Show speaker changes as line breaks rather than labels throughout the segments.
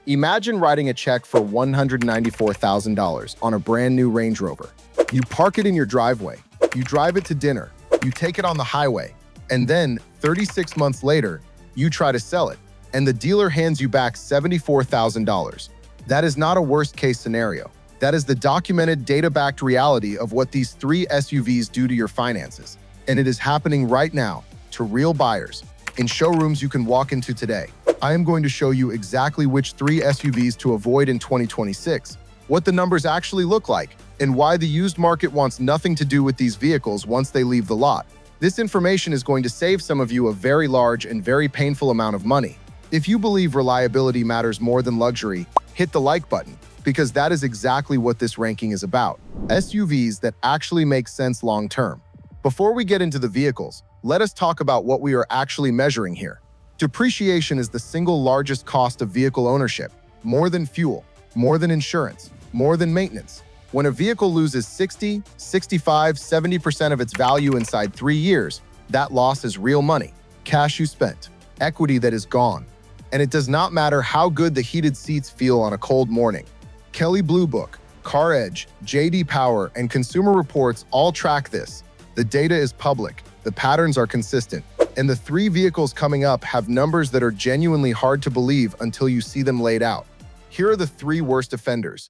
Imagine writing a check for $194,000 on a brand new Range Rover. You park it in your driveway, you drive it to dinner, you take it on the highway, and then 36 months later, you try to sell it, and the dealer hands you back $74,000. That is not a worst-case scenario. That is the documented, data-backed reality of what these three SUVs do to your finances. And it is happening right now to real buyers in showrooms you can walk into today. I am going to show you exactly which three SUVs to avoid in 2026, what the numbers actually look like, and why the used market wants nothing to do with these vehicles once they leave the lot. This information is going to save some of you a very large and very painful amount of money. If you believe reliability matters more than luxury, hit the like button, because that is exactly what this ranking is about. SUVs that actually make sense long-term. Before we get into the vehicles, let us talk about what we are actually measuring here. Depreciation is the single largest cost of vehicle ownership, more than fuel, more than insurance, more than maintenance. When a vehicle loses 60, 65, 70% of its value inside 3 years, that loss is real money, cash you spent, equity that is gone. And it does not matter how good the heated seats feel on a cold morning. Kelley Blue Book, CarEdge, J.D. Power, and Consumer Reports all track this. The data is public, the patterns are consistent, and the three vehicles coming up have numbers that are genuinely hard to believe until you see them laid out. Here are the three worst offenders.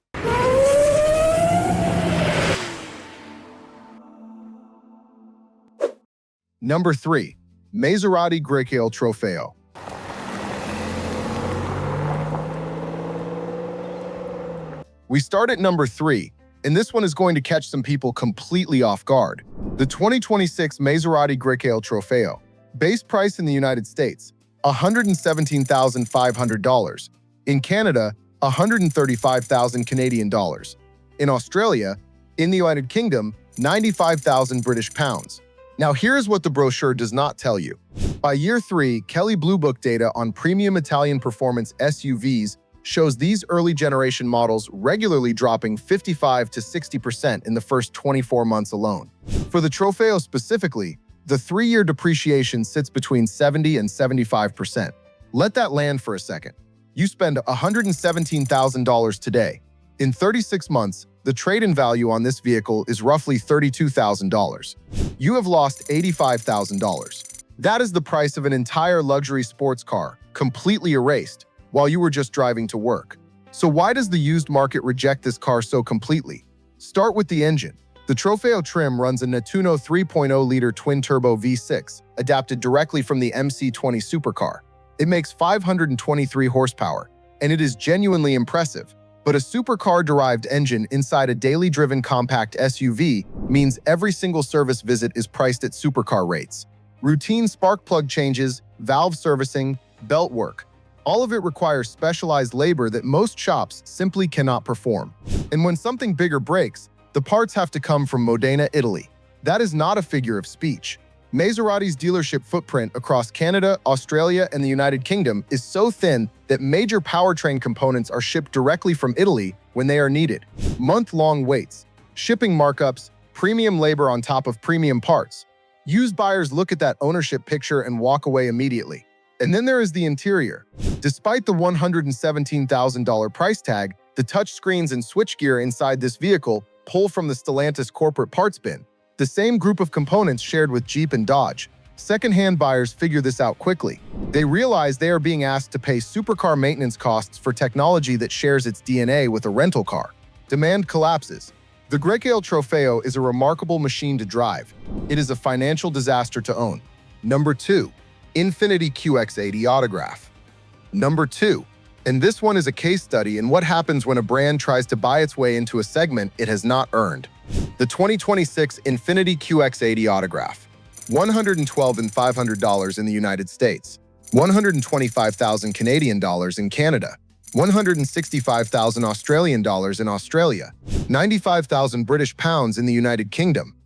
Number 3. Maserati Grecale Trofeo. We start at number 3, and this one is going to catch some people completely off guard. The 2026 Maserati Grecale Trofeo. Base price in the United States, $117,500. In Canada, 135,000 Canadian dollars. In Australia, in the United Kingdom, 95,000 British pounds. Now here's what the brochure does not tell you. By year 3, Kelley Blue Book data on premium Italian performance SUVs shows these early generation models regularly dropping 55 to 60% in the first 24 months alone. For the Trofeo specifically, the 3-year depreciation sits between 70 and 75%. Let that land for a second. You spend $117,000 today. In 36 months, the trade-in value on this vehicle is roughly $32,000. You have lost $85,000. That is the price of an entire luxury sports car, completely erased, while you were just driving to work. So why does the used market reject this car so completely? Start with the engine. The Trofeo trim runs a Nettuno 3.0-liter twin-turbo V6, adapted directly from the MC20 supercar. It makes 523 horsepower, and it is genuinely impressive. But a supercar-derived engine inside a daily driven compact SUV means every single service visit is priced at supercar rates. Routine spark plug changes, valve servicing, belt work. All of it requires specialized labor that most shops simply cannot perform. And when something bigger breaks, the parts have to come from Modena, Italy. That is not a figure of speech. Maserati's dealership footprint across Canada, Australia, and the United Kingdom is so thin that major powertrain components are shipped directly from Italy when they are needed. Month-long waits, shipping markups, premium labor on top of premium parts. Used buyers look at that ownership picture and walk away immediately. And then there is the interior. Despite the $117,000 price tag, the touchscreens and switchgear inside this vehicle pull from the Stellantis corporate parts bin, the same group of components shared with Jeep and Dodge. Second-hand buyers figure this out quickly. They realize they are being asked to pay supercar maintenance costs for technology that shares its DNA with a rental car. Demand collapses. The Grecale Trofeo is a remarkable machine to drive. It is a financial disaster to own. Number 2. Infiniti QX80 Autograph. Number 2. And this one is a case study in what happens when a brand tries to buy its way into a segment it has not earned. The 2026 Infiniti QX80 Autograph. $112,500 in the United States, $125,000 Canadian dollars in Canada, $165,000 Australian dollars in Australia, 95,000 British pounds in the United Kingdom.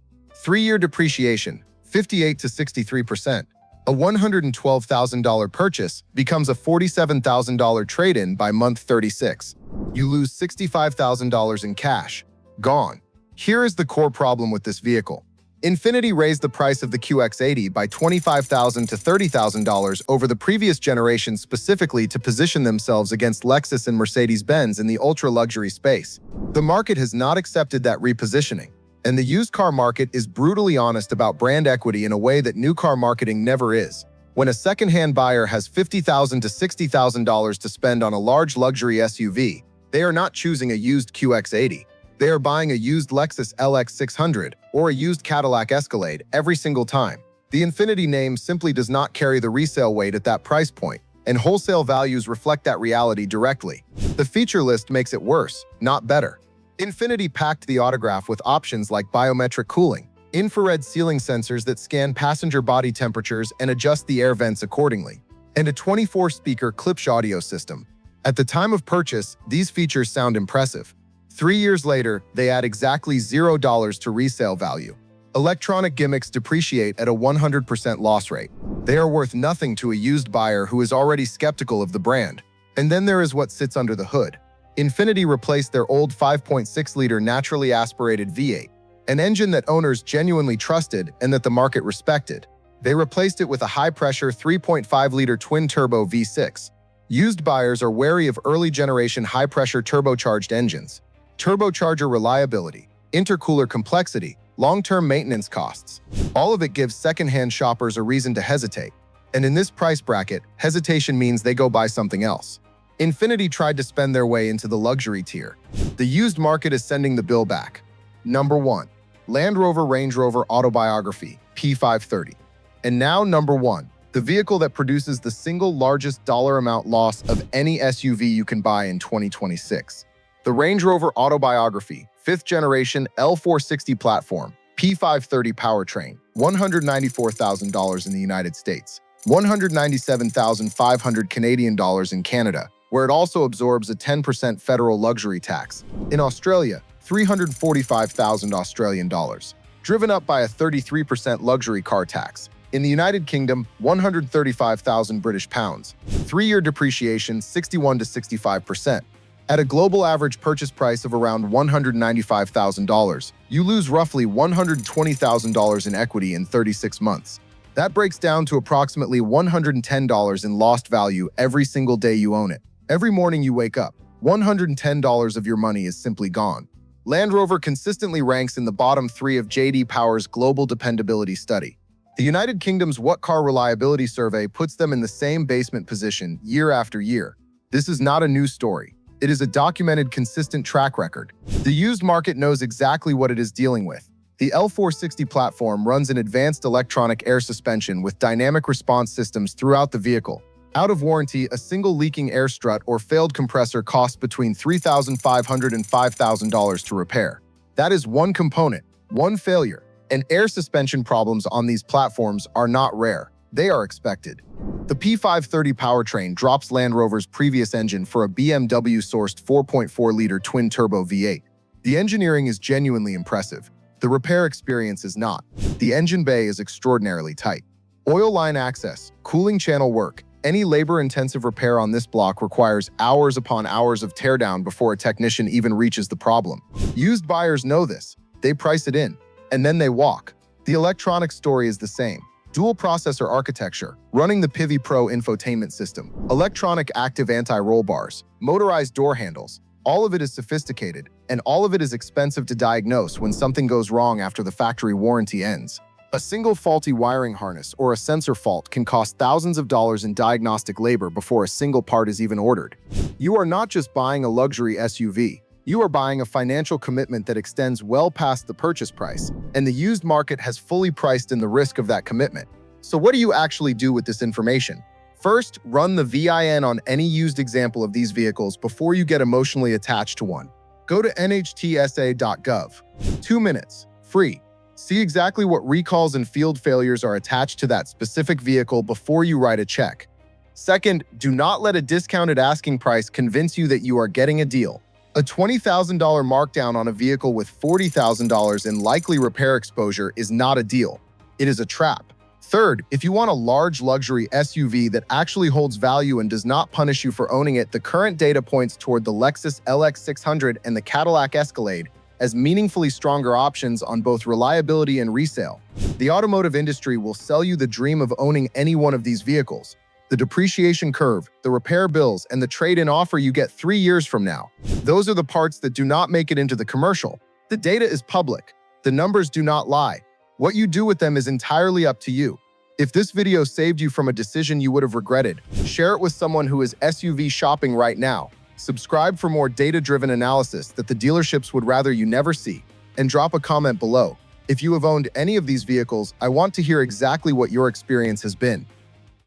3-year depreciation, 58 to 63%. A $112,000 purchase becomes a $47,000 trade-in by month 36. You lose $65,000 in cash. Gone. Here is the core problem with this vehicle. Infiniti raised the price of the QX80 by $25,000 to $30,000 over the previous generation specifically to position themselves against Lexus and Mercedes-Benz in the ultra-luxury space. The market has not accepted that repositioning, and the used car market is brutally honest about brand equity in a way that new car marketing never is. When a second-hand buyer has $50,000 to $60,000 to spend on a large luxury SUV, they are not choosing a used QX80. They are buying a used Lexus LX600 or a used Cadillac Escalade every single time. The Infiniti name simply does not carry the resale weight at that price point, and wholesale values reflect that reality directly. The feature list makes it worse, not better. Infiniti packed the autograph with options like biometric cooling, infrared ceiling sensors that scan passenger body temperatures and adjust the air vents accordingly, and a 24-speaker Klipsch audio system. At the time of purchase, these features sound impressive. 3 years later, they add exactly $0 to resale value. Electronic gimmicks depreciate at a 100% loss rate. They are worth nothing to a used buyer who is already skeptical of the brand. And then there is what sits under the hood. Infiniti replaced their old 5.6-liter naturally aspirated V8, an engine that owners genuinely trusted and that the market respected. They replaced it with a high-pressure 3.5-liter twin-turbo V6. Used buyers are wary of early-generation high-pressure turbocharged engines. Turbocharger reliability, intercooler complexity, long-term maintenance costs. All of it gives second-hand shoppers a reason to hesitate. And in this price bracket, hesitation means they go buy something else. Infiniti tried to spend their way into the luxury tier. The used market is sending the bill back. Number 1. Land Rover Range Rover Autobiography, P530. And now number 1. The vehicle that produces the single largest dollar amount loss of any SUV you can buy in 2026. The Range Rover Autobiography, 5th generation L460 platform, P530 powertrain, $194,000 in the United States, $197,500 Canadian dollars in Canada, where it also absorbs a 10% federal luxury tax. In Australia, 345,000 Australian dollars, driven up by a 33% luxury car tax. In the United Kingdom, 135,000 British pounds, 3-year depreciation 61 to 65%. At a global average purchase price of around $195,000, you lose roughly $120,000 in equity in 36 months. That breaks down to approximately $110 in lost value every single day you own it. Every morning you wake up, $110 of your money is simply gone. Land Rover consistently ranks in the bottom 3 of J.D. Power's Global Dependability Study. The United Kingdom's What Car Reliability Survey puts them in the same basement position year after year. This is not a news story. It is a documented, consistent track record. The used market knows exactly what it is dealing with. The L460 platform runs an advanced electronic air suspension with dynamic response systems throughout the vehicle. Out of warranty, a single leaking air strut or failed compressor costs between $3,500 and $5,000 to repair. That is one component, one failure. And air suspension problems on these platforms are not rare. They are expected. The P530 powertrain drops Land Rover's previous engine for a BMW-sourced 4.4-liter twin-turbo V8. The engineering is genuinely impressive. The repair experience is not. The engine bay is extraordinarily tight. Oil line access, cooling channel work, any labor-intensive repair on this block requires hours upon hours of teardown before a technician even reaches the problem. Used buyers know this. They price it in, and then they walk. The electronic story is the same. Dual processor architecture, running the Pivi Pro infotainment system, electronic active anti-roll bars, motorized door handles. All of it is sophisticated, and all of it is expensive to diagnose when something goes wrong after the factory warranty ends. A single faulty wiring harness or a sensor fault can cost thousands of dollars in diagnostic labor before a single part is even ordered. You are not just buying a luxury SUV. You are buying a financial commitment that extends well past the purchase price, and the used market has fully priced in the risk of that commitment. So what do you actually do with this information? First, run the VIN on any used example of these vehicles before you get emotionally attached to one. Go to nhtsa.gov. 2 minutes. Free. See exactly what recalls and field failures are attached to that specific vehicle before you write a check. Second, do not let a discounted asking price convince you that you are getting a deal. A $20,000 markdown on a vehicle with $40,000 in likely repair exposure is not a deal. It is a trap. Third, if you want a large luxury SUV that actually holds value and does not punish you for owning it, the current data points toward the Lexus LX600 and the Cadillac Escalade, as meaningfully stronger options on both reliability and resale. The automotive industry will sell you the dream of owning any one of these vehicles. The depreciation curve, the repair bills, and the trade-in offer you get 3 years from now. Those are the parts that do not make it into the commercial. The data is public. The numbers do not lie. What you do with them is entirely up to you. If this video saved you from a decision you would have regretted, share it with someone who is SUV shopping right now. Subscribe for more data-driven analysis that the dealerships would rather you never see, and drop a comment below. If you have owned any of these vehicles, I want to hear exactly what your experience has been.